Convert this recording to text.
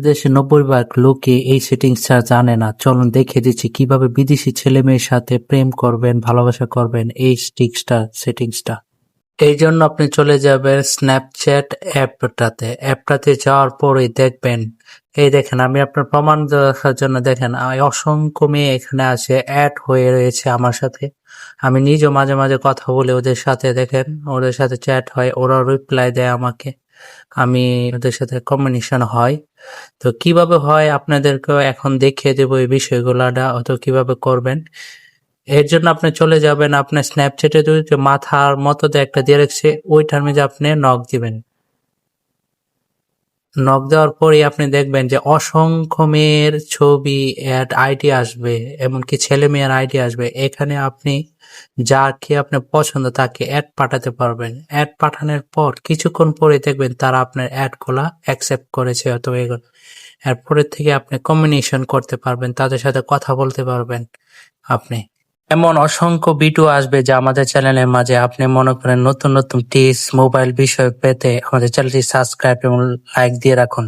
দেশে 90% লোকে এই সেটিংসটা জানে না। চলুন দেখিয়ে দিচ্ছি কিভাবে বিদেশি ছেলে মেয়ের সাথে প্রেম করবেন, ভালোবাসা করবেন এই সেটিংসটা। এই জন্য আপনি চলে যাবেন স্ন্যাপচ্যাট অ্যাপটাতে যাওয়ার পরেই দেখবেন, এই দেখেন আমি আপনার প্রমাণ দেখার জন্য দেখেন অসংখ্য মেয়ে এখানে আছে, অ্যাড হয়ে রয়েছে আমার সাথে। আমি নিজেও মাঝে মাঝে কথা বলে ওদের সাথে, দেখেন ওদের সাথে চ্যাট হয়, ওরা রিপ্লাই দেয় আমাকে, আমি ওদের সাথে কমিউনিকেশন হয়। তো কিভাবে হয় আপনাদেরকেও এখন দেখিয়ে দেবো এই বিষয়গুলাটা, অত কিভাবে করবেন। এর জন্য আপনি চলে যাবেন আপনার স্ন্যাপচ্যাটে যে মাথার মতো একটা দিয়ে রাখছে ওইটার মধ্যে আপনি নক দিবেন। নক দেওয়ার পরেই আপনি দেখবেন যে অসংখ্য মেয়ের ছবি অ্যাড আইডি আসবে, এমনকি ছেলে মেয়ের আইডি আসবে। এখানে আপনি যাকে আপনার পছন্দ তাকে অ্যাড পাঠাতে পারবেন। অ্যাড পাঠানোর পর কিছুক্ষণ পরে দেখবেন তারা আপনার অ্যাডগুলা অ্যাকসেপ্ট করেছে অথবা এগুলো। এরপরের থেকে আপনি কমিউনিকেশন করতে পারবেন, তাদের সাথে কথা বলতে পারবেন আপনি। এমন অসংখ্য ভিডিও আসবে যা আমাদের চ্যানেলের মাঝে, আপনি মনে করেন নতুন নতুন টিপস মোবাইল বিষয় পেতে আমাদের চ্যানেলটি সাবস্ক্রাইব এবং লাইক দিয়ে রাখুন।